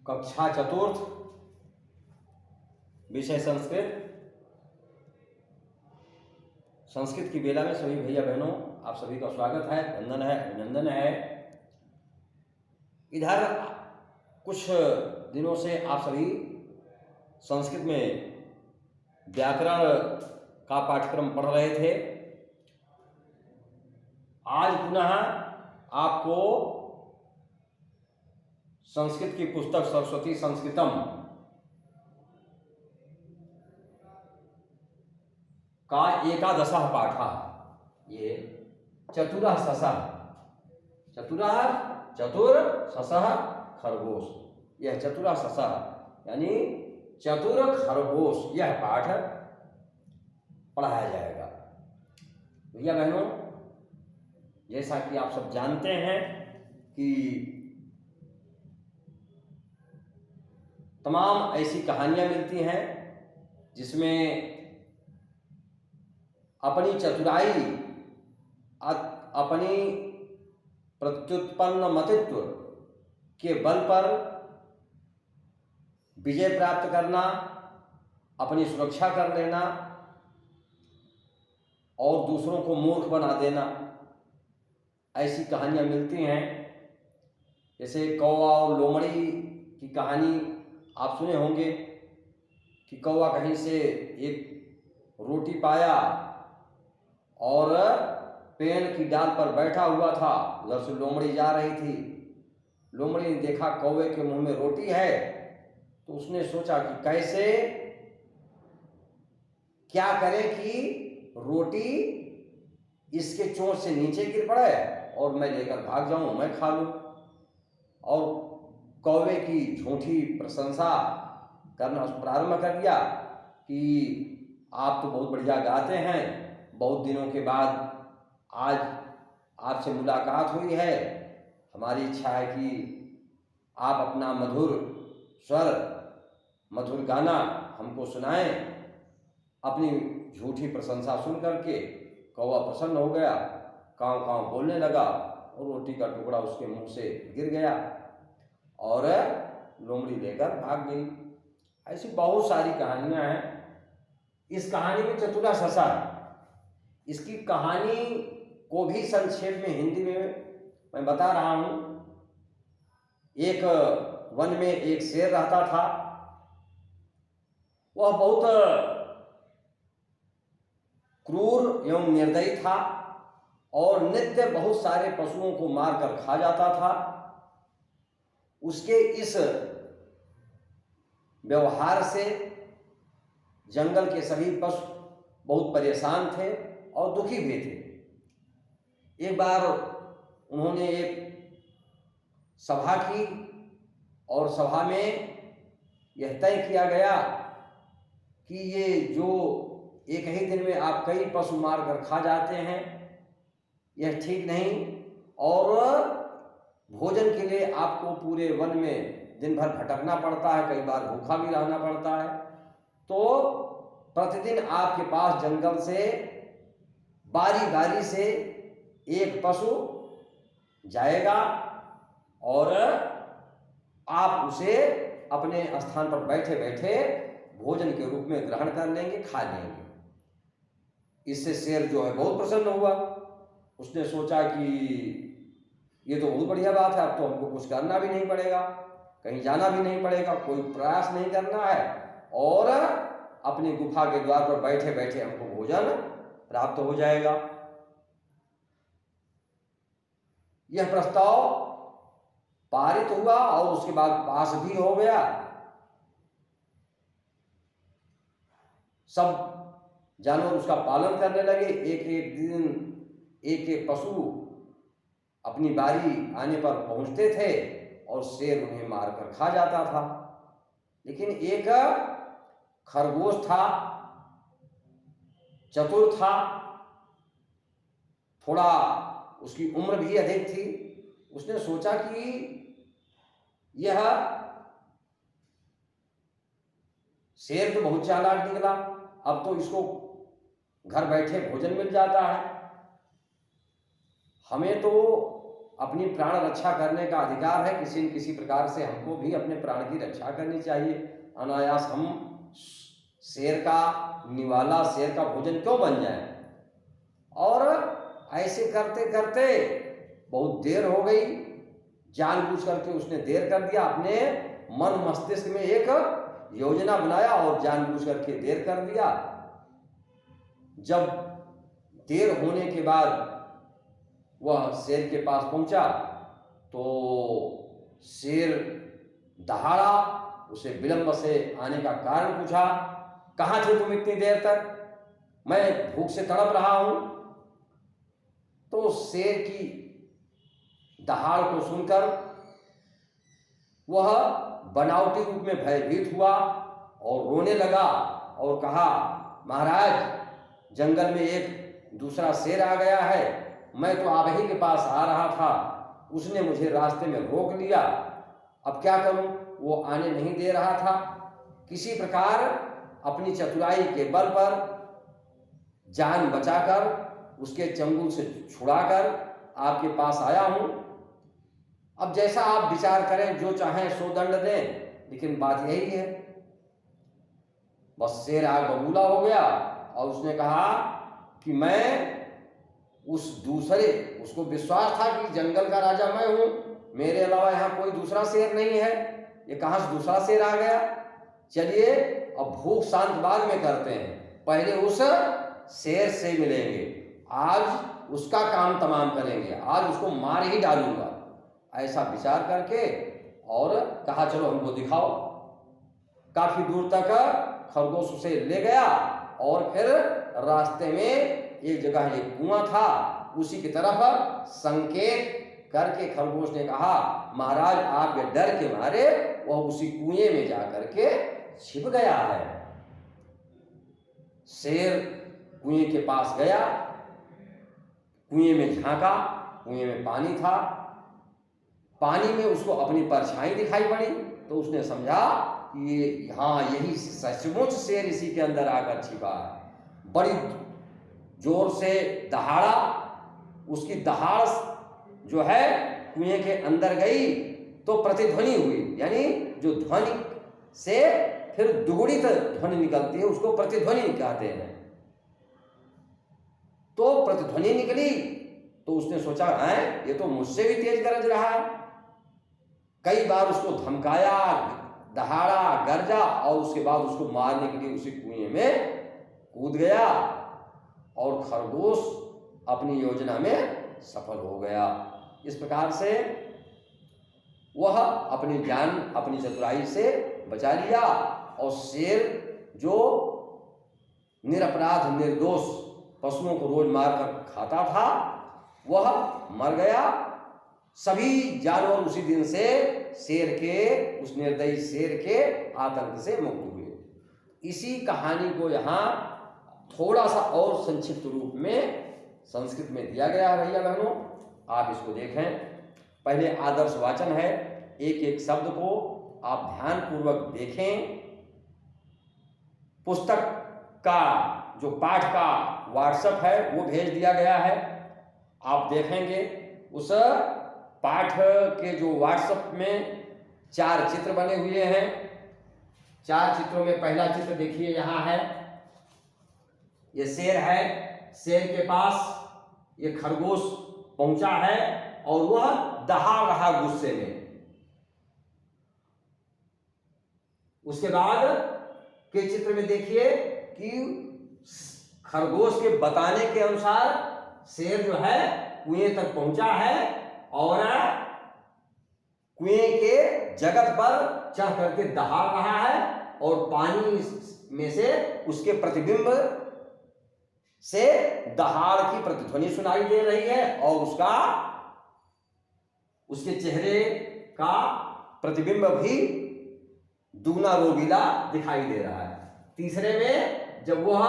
कक्षा चतुर्थ, विषय संस्कृत। संस्कृत की बेला में सभी भैया बहनों आप सभी का स्वागत है, वंदन है, अभिनंदन है। इधर कुछ दिनों से आप सभी संस्कृत में व्याकरण का पाठ्यक्रम पढ़ रहे थे। आज पुनः आपको संस्कृत की पुस्तक सरस्वती संस्कृतम का एकादशः पाठ, ये चतुरः ससः, चतुर ससः खरगोश, यह चतुरः ससः यानी चतुर खरगोश, यह पाठ पढ़ाया जाएगा। भैया बहनों, जैसा कि आप सब जानते हैं कि तमाम ऐसी कहानियां मिलती हैं जिसमें अपनी चतुराई, अपनी प्रत्युत्पन्न मतित्व के बल पर विजय प्राप्त करना, अपनी सुरक्षा कर लेना और दूसरों को मूर्ख बना देना, ऐसी कहानियां मिलती हैं। जैसे कौवा और लोमड़ी की कहानी आप सुने होंगे कि कौवा कहीं से एक रोटी पाया और पेड़ की डाल पर बैठा हुआ था, उधर से लोमड़ी जा रही थी। लोमड़ी ने देखा कौवे के मुंह में रोटी है, तो उसने सोचा कि कैसे क्या करे कि रोटी इसके चोंच से नीचे गिर पड़े और मैं लेकर भाग जाऊं, मैं खा लूं। और कौवे की झूठी प्रशंसा करना प्रारंभ कर दिया कि आप तो बहुत बढ़िया गाते हैं, बहुत दिनों के बाद आज आपसे मुलाकात हुई है, हमारी इच्छा है कि आप अपना मधुर स्वर, मधुर गाना हमको सुनाएं। अपनी झूठी प्रशंसा सुन करके कौवा प्रसन्न हो गया, काँव काँव बोलने लगा और रोटी का टुकड़ा उसके मुंह से गिर गया और लोमड़ी लेकर भाग गई। ऐसी बहुत सारी कहानियां हैं। इस कहानी में चतुरा ससा, इसकी कहानी को भी संक्षेप में हिंदी में मैं बता रहा हूं। एक वन में एक शेर रहता था। वह बहुत क्रूर एवं निर्दयी था और नित्य बहुत सारे पशुओं को मारकर खा जाता था। उसके इस व्यवहार से जंगल के सभी पशु बहुत परेशान थे और दुखी भी थे। एक बार उन्होंने एक सभा की और सभा में यह तय किया गया कि ये जो एक ही दिन में आप कई पशु मारकर खा जाते हैं, यह ठीक नहीं और भोजन के लिए आपको पूरे वन में दिन भर भटकना पड़ता है, कई बार भूखा भी रहना पड़ता है। तो प्रतिदिन आपके पास जंगल से बारी बारी से एक पशु जाएगा और आप उसे अपने स्थान पर बैठे बैठे भोजन के रूप में ग्रहण कर लेंगे, खा लेंगे। इससे शेर जो है बहुत प्रसन्न हुआ। उसने सोचा कि ये तो बहुत बढ़िया बात है, अब तो हमको कुछ करना भी नहीं पड़ेगा, कहीं जाना भी नहीं पड़ेगा, कोई प्रयास नहीं करना है और अपनी गुफा के द्वार पर बैठे बैठे हमको भोजन प्राप्त हो जाएगा। यह प्रस्ताव पारित हुआ और उसके बाद पास भी हो गया। सब जानवर उसका पालन करने लगे। एक एक दिन एक एक पशु अपनी बारी आने पर पहुंचते थे और शेर उन्हें मारकर खा जाता था। लेकिन एक खरगोश था, चतुर था, थोड़ा उसकी उम्र भी अधिक थी। उसने सोचा कि यह शेर तो बहुत चालाक निकला, अब तो इसको घर बैठे भोजन मिल जाता है, हमें तो अपनी प्राण रक्षा करने का अधिकार है। किसी न किसी प्रकार से हमको भी अपने प्राण की रक्षा करनी चाहिए। अनायास हम शेर का निवाला, शेर का भोजन क्यों बन जाए। और ऐसे करते करते बहुत देर हो गई। जानबूझ करके उसने देर कर दिया, अपने मन मस्तिष्क में एक योजना बनाया और जानबूझ करके देर कर दिया। जब देर होने के बाद वह शेर के पास पहुंचा तो शेर दहाड़ा, उसे विलंब से आने का कारण पूछा। कहाँ थे तुम इतनी देर तक, मैं भूख से तड़प रहा हूं। तो शेर की दहाड़ को सुनकर वह बनावटी रूप में भयभीत हुआ और रोने लगा और कहा, महाराज जंगल में एक दूसरा शेर आ गया है, मैं तो आप ही के पास आ रहा था, उसने मुझे रास्ते में रोक लिया, अब क्या करूं, वो आने नहीं दे रहा था। किसी प्रकार अपनी चतुराई के बल पर जान बचाकर उसके चंगुल से छुड़ाकर आपके पास आया हूं। अब जैसा आप विचार करें, जो चाहें सो दंड दें, लेकिन बात यही है। बस शेर आग बबूला हो गया और उसने कहा कि मैं उस दूसरे, उसको विश्वास था कि जंगल का राजा मैं हूं, मेरे अलावा यहां कोई दूसरा शेर नहीं है, ये कहां से दूसरा शेर आ गया। चलिए अब भूख शांत बाद में करते हैं, पहले उस शेर से मिलेंगे, आज उसका काम तमाम करेंगे, आज उसको मार ही डालूंगा। ऐसा विचार करके और कहा चलो हमको दिखाओ। काफी दूर तक खरगोश उसे ले गया और फिर रास्ते में एक जगह एक कुआं था, उसी की तरफ संकेत करके खरगोश ने कहा, महाराज आपके डर के मारे वह उसी कुएं में जाकर के छिप गया है। शेर कुएं के पास गया, कुएं में झांका, कुएं में पानी था, पानी में उसको अपनी परछाई दिखाई पड़ी तो उसने समझा कि हाँ यही सचमुच शेर इसी के अंदर आकर छिपा है। बड़ी जोर से दहाड़ा, उसकी दहाड़ जो है कुएं के अंदर गई तो प्रतिध्वनि हुई, यानी जो ध्वनि से फिर दुगुणित ध्वनि निकलती है उसको प्रतिध्वनि कहते हैं। तो प्रतिध्वनि निकली तो उसने सोचा है ये तो मुझसे भी तेज गरज रहा है। कई बार उसको धमकाया, दहाड़ा, गरजा और उसके बाद उसको मारने के लिए उसी कुएं में कूद गया और खरगोश अपनी योजना में सफल हो गया। इस प्रकार से वह अपनी जान, अपनी चतुराई से बचा लिया और शेर जो निरपराध निर्दोष पशुओं को रोज मारकर खाता था वह मर गया। सभी जानवर उसी दिन से शेर के, उस निर्दयी शेर के आतंक से मुक्त हुए। इसी कहानी को यहाँ थोड़ा सा और संक्षिप्त रूप में संस्कृत में दिया गया है भैया बहनों, आप इसको देखें। पहले आदर्श वाचन है, एक एक शब्द को आप ध्यान पूर्वक देखें। पुस्तक का जो पाठ का व्हाट्सएप है वो भेज दिया गया है, आप देखेंगे। उस पाठ के जो व्हाट्सएप में 4 चित्र बने हुए हैं। 4 चित्रों में पहला चित्र देखिए यहाँ है, ये शेर है, शेर के पास ये खरगोश पहुंचा है और वह दहाड़ रहा गुस्से में। उसके बाद के चित्र में देखिए कि खरगोश के बताने के अनुसार शेर जो है कुएं तक पहुंचा है और कुएं के जगत पर चढ़ करके दहाड़ रहा है और पानी में से उसके प्रतिबिंब से दहाड़ की प्रतिध्वनि सुनाई दे रही है और उसके चेहरे का प्रतिबिंब भी दुगना रोगीला दिखाई दे रहा है। तीसरे में जब वह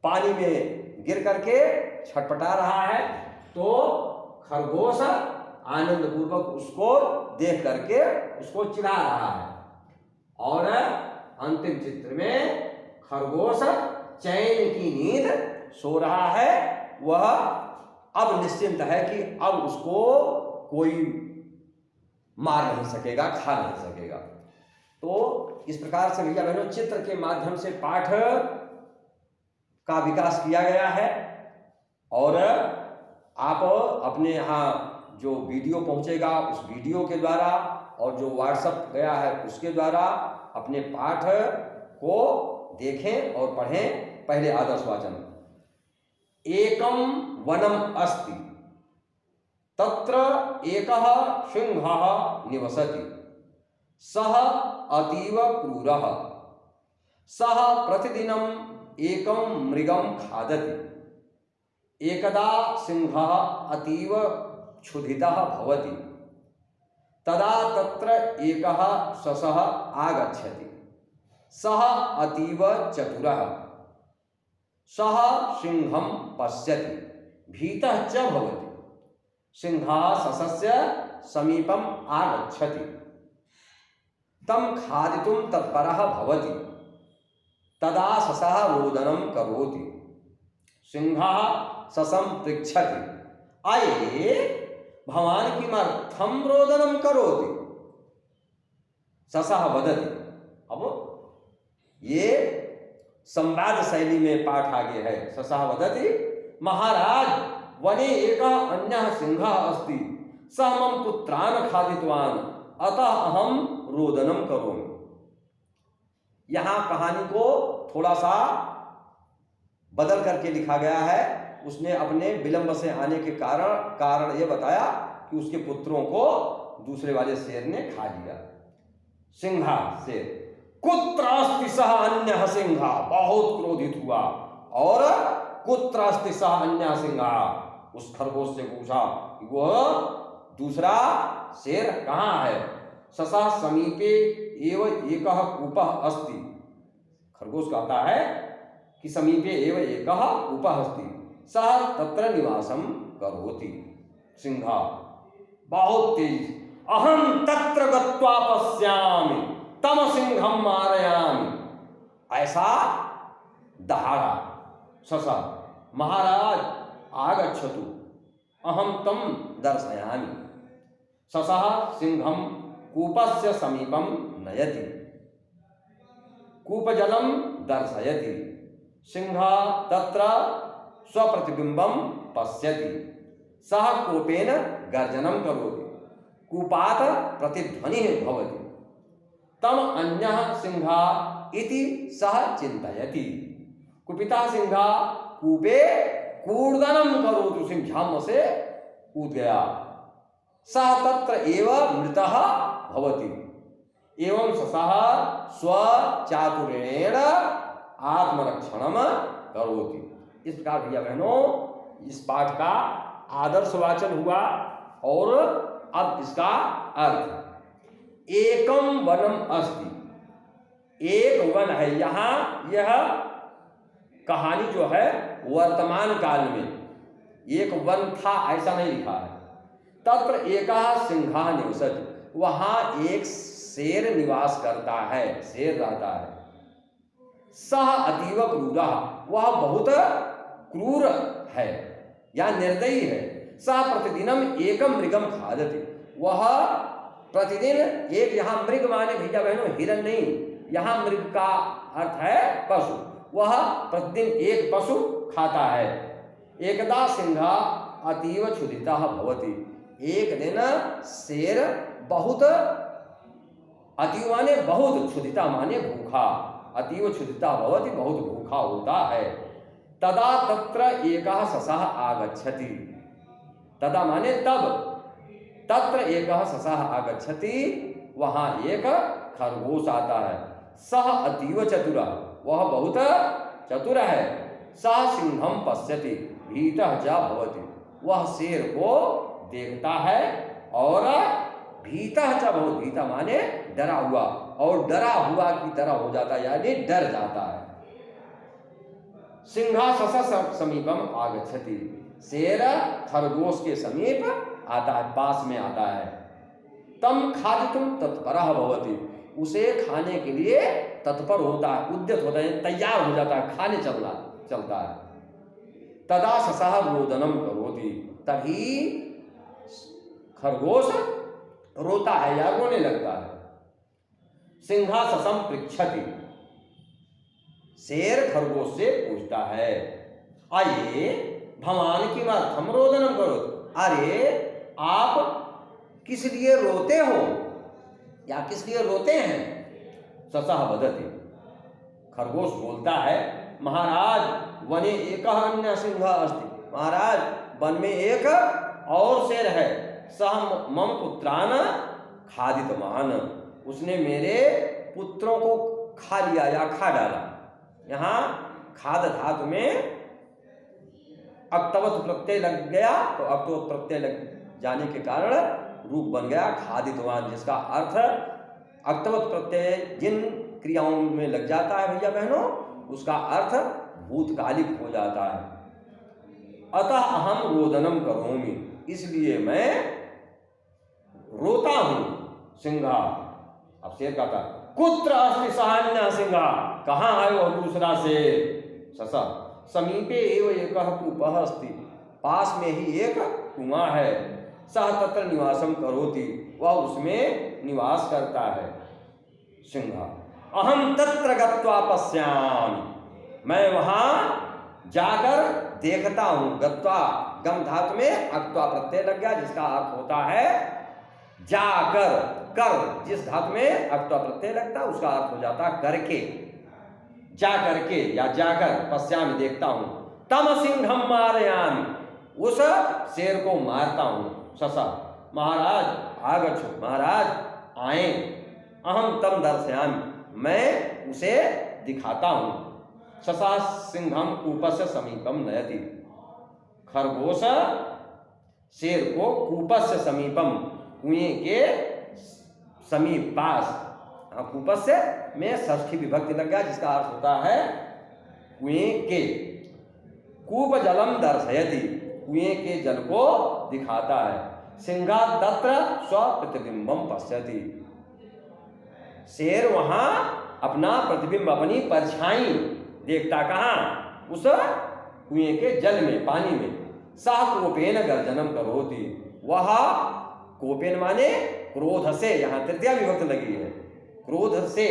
पानी में गिर करके छटपटा रहा है तो खरगोश आनंद पूर्वक उसको देख करके उसको चिढ़ा रहा है। और अंतिम चित्र में खरगोश चैन की नींद सो रहा है, वह अब निश्चिंत है कि अब उसको कोई मार नहीं सकेगा, खा नहीं सकेगा। तो इस प्रकार से भैया बहनों चित्र के माध्यम से पाठ का विकास किया गया है। और आप अपने यहाँ जो वीडियो पहुंचेगा उस वीडियो के द्वारा और जो व्हाट्सएप गया है उसके द्वारा अपने पाठ को देखें और पढ़ें। पहले आदर्श वाचन। एकम वनम अस्ति तत्र एकः सिंहः निवसति सः अतीव क्रूरः सः प्रतिदिनम् एकं मृगं खादति। एकदा सिंहः अतीव क्षुधितः भवति तदा तत्र एकः शशः आगच्छति। सः अतीव चतुरः सः सिंहं पश्यति भीतः च भवति। सिंहः शशस्य समीपम् आगच्छति तं खादितुं तत्परः भवति तदा शशः रोदनं करोति। सिंहः शशं पृच्छति अये भवान् किमर्थं रोदनं करोति? शशः वदति। अब ये संवाद शैली में पाठ आगे है। शशः वदति महाराज वने एकः अन्यः सिंहः अस्ति सः मम पुत्रान् खादितवान् अतः अहं रोदनं करोमि। यहाँ कहानी को थोड़ा सा बदल करके लिखा गया है। उसने अपने विलंब से आने के कारण यह बताया कि उसके पुत्रों को दूसरे वाले शेर ने खा लिया। सिंहा शेर कुत्र अस्ति सः अन्यः सिंहा, बहुत क्रोधित हुआ और कुत्र अस्ति सः अन्यः सिंहा, उस खरगोश से पूछा कि वह दूसरा शेर कहाँ है। शशः समीपे एव एकः कूपः अस्ति। खरगोश कहता है कि समीपे एव एकः कूपः अस्ति सः तत्र निवासं करोति। सिंहा बहुत तेज अहं तत्र गत्वा पश्यामि तम सिंहं मारयामि, ऐसा दहाड़ा। शशः महाराज आगच्छतु अहं तं दर्शयामि। शशः सिंहं कूपस्य समीपं नयति कूपजलं दर्शयति। सिंहः तत्र स्वप्रतिबिंबं पश्यति सः कूपेन गर्जनं करोति कूपात् प्रतिध्वनिः भवति तम अन्यः सिंहः इति सः चिन्तयति। कुपितः सिंहः कूपे कूर्दनं करोतु, सिंह झम से कूद गया। सः तत्र एव मृतः भवति। एवं शशः स्वचातुर्येण आत्मरक्षणं करोति। इस प्रकार भैया बहनों इस पाठ का आदर्श वाचन हुआ। और अब इसका अर्थ एकम वनम अस्ति, एक वन है। यहाँ यह कहानी जो है वर्तमान काल में एक वन था ऐसा नहीं लिखा है। तत्र एकः सिंहः निवसति, वहाँ एक शेर निवास करता है, शेर रहता है। सः अतीव क्रूरः, वह बहुत क्रूर है या निर्दयी है। सः प्रतिदिनम एकम मृगम खादति, वह प्रतिदिन एक, यहाँ मृग माने भैया बहनों हिरण नहीं, यहाँ मृग का अर्थ है पशु। वह प्रतिदिन एक पशु खाता है। एकदा सिंहः अतीव क्षुधितः भवति, एक दिन शेर बहुत, अतीव माने बहुत, क्षुधिता माने भूखा, अतीव क्षुधिता भवति बहुत भूखा होता है। तदा तत्र एकः शशः आगच्छति, तदा माने तब, तत्र एकः शशः आगच्छति, वहाँ एक खरगोश आता है। सः अतीव चतुरः, वह बहुत चतुर है। सः सिंहं पश्यति भीतः च भवति, वह शेर को देखता है और भीतः च भवति, भीतः माने डरा हुआ, और डरा हुआ की तरह हो जाता है यानी डर जाता है। सिंहः शशः समीपम आगच्छति, शेर खरगोश के समीप आता है, पास में आता है। तम खादितुम तत्परः भवति, उसे खाने के लिए तत्पर होता है, उद्यत होता है, तैयार हो जाता है, खाने चलता है। तदा ससः रोदनम करोति, तभी खरगोश रोता है या रोने लगता है। सिंहा ससम पृच्छति, शेर खरगोश से पूछता है, आइए भवान किमर्थम रोदनम करो, अरे आप किस लिए रोते हो या किस लिए रोते हैं। ससः वदति, खरगोश बोलता है, महाराज वने एकः अन्य सिंह अस्ति, महाराज वन में एक और शेर है, सह मम पुत्रान खादितवान, उसने मेरे पुत्रों को खा लिया या खा डाला। यहाँ खाद धातु में अक्तवत प्रत्यय लग गया, तो अक्तवत प्रत्यय लग जाने के कारण रूप बन गया खादितवान, जिसका अर्थ अक्तवत प्रत्यय जिन क्रियाओं में लग जाता है भैया बहनों, उसका अर्थ भूतकालिक हो जाता है। अतः अहम रोदनम करोमि, इसलिए मैं रोता हूं। सिंहा, अब शेर कहता, कुत्र अस्ति सहान्य सिंहा, कहाँ है वह दूसरा शेर। ससः समीपे एव एकः कूपः अस्ति, पास में ही एक कुआं है, सह तत्र निवासम करोति, वह उसमें निवास करता है। सिंहा, अहम तत्र गत्वा पश्यामि, मैं वहां जाकर देखता हूं। गत्वा गम धातु में अक्त्वा प्रत्यय लग गया, जिसका अर्थ होता है जाकर। कर जिस धातु में अक्त्वा प्रत्यय लगता है उसका अर्थ हो जाता है करके, जा करके या जाकर। पश्यामि देखता हूं, तम सिंहम मारयामि, उस शेर को मारता हूं। ससा, महाराज आगच्छो, महाराज आए, अहम तम दर्शयामि, मैं उसे दिखाता हूं। ससा सिंहम कूपस्य समीपम नयति, खरगोश शेर को कूपस्य समीपम, कुएं के समीप पास, कूपस्य में षष्ठी विभक्ति लग गया, जिसका अर्थ होता है कुएं के। कूप जलम दर्शयति, कुएं के जल को दिखाता है। सिंहा तत्र स्वप्रतिबिंबम पश्यति, शेर वहां अपना प्रतिबिंब, अपनी परछाई देखता, कहां, उस कुएं के जल में, पानी में। सह कोपेन गर्जनम करोति, वह कोपेन माने क्रोध से, यहां तृतीया विभक्ति लगी है, क्रोध से।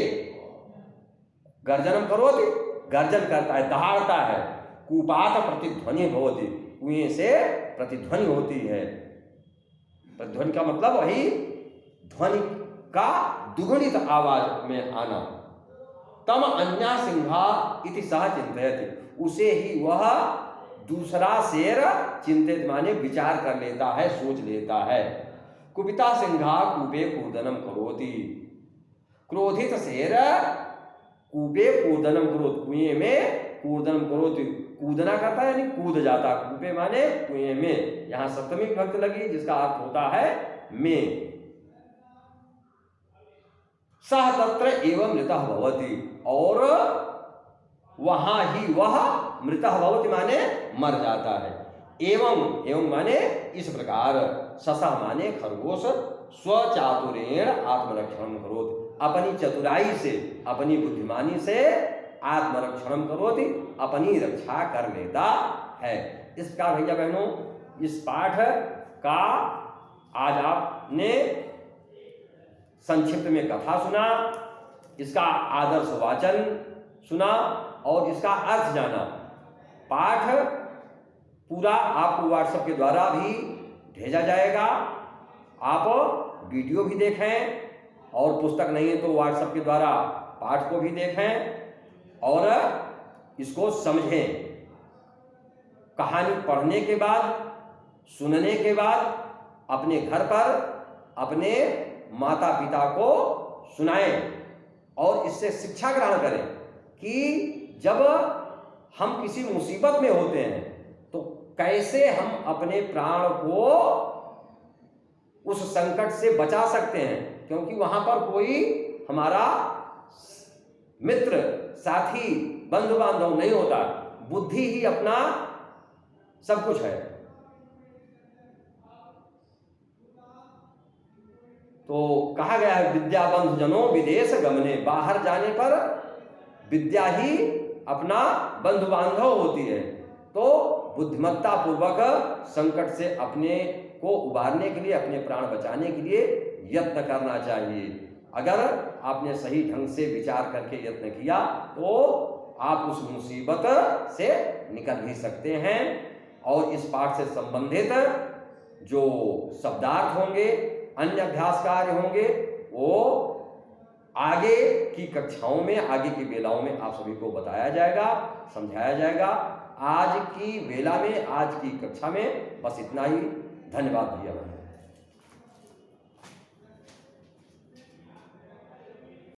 गर्जनम करोति, गर्जन करता है, दहाड़ता है। कूपात प्रतिध्वनि भवति, कुएं से प्रतिध्वनि होती है। प्रतिध्वनि का मतलब वही ध्वनि का दुगुणित आवाज में आना। तम अन्या सिंहा इति सह चिंतयति, उसे ही वह दूसरा शेर चिंतित माने विचार कर लेता है, सोच लेता है। कुपिता सिंहा कूपे कूर्दनम करोति, क्रोधित शेर कूपे कूर्दनम करोति, कुएं में कूर्दनम करोति, कूदना करता है यानी कूद जाता। कूपे माने कुएं में, यहां सप्तमी विभक्ति लगी, जिसका अर्थ होता है में। सह तत्र एवं मृतः भवति, और वहां ही वह मृतः भवति माने मर जाता है। एवं, एवं माने इस प्रकार। ससः माने खरगोश, स्वचातुरेण आत्मरक्षणम करोति, अपनी चतुराई से, अपनी बुद्धिमानी से आत्मरक्षणम करोति, अपनी रक्षा कर लेता है। इस प्रकार भैया बहनों, इस पाठ का आज आपने संक्षिप्त में कथा सुना, इसका आदर्श वाचन सुना और इसका अर्थ जाना। पाठ पूरा आपको व्हाट्सएप के द्वारा भी भेजा जाएगा, आप वीडियो भी देखें, और पुस्तक नहीं है तो व्हाट्सएप के द्वारा पाठ को भी देखें और इसको समझें। कहानी पढ़ने के बाद, सुनने के बाद अपने घर पर अपने माता पिता को सुनाएं और इससे शिक्षा ग्रहण करें कि जब हम किसी मुसीबत में होते हैं तो कैसे हम अपने प्राण को उस संकट से बचा सकते हैं, क्योंकि वहां पर कोई हमारा मित्र, साथी, बंधु बांधव नहीं होता, बुद्धि ही अपना सब कुछ है। तो कहा गया है विद्या बंधु जनों विदेश गमने, बाहर जाने पर विद्या ही अपना बंधु बांधव होती है। तो बुद्धिमत्ता पूर्वक संकट से अपने को उबारने के लिए, अपने प्राण बचाने के लिए यत्न करना चाहिए। अगर आपने सही ढंग से विचार करके यत्न किया तो आप उस मुसीबत से निकल भी सकते हैं। और इस पाठ से संबंधित जो शब्दार्थ होंगे, अन्य अभ्यास कार्य होंगे, वो आगे की कक्षाओं में, आगे की बेलाओं में आप सभी को बताया जाएगा, समझाया जाएगा। आज की बेला में, आज की कक्षा में बस इतना ही। धन्यवाद भैया।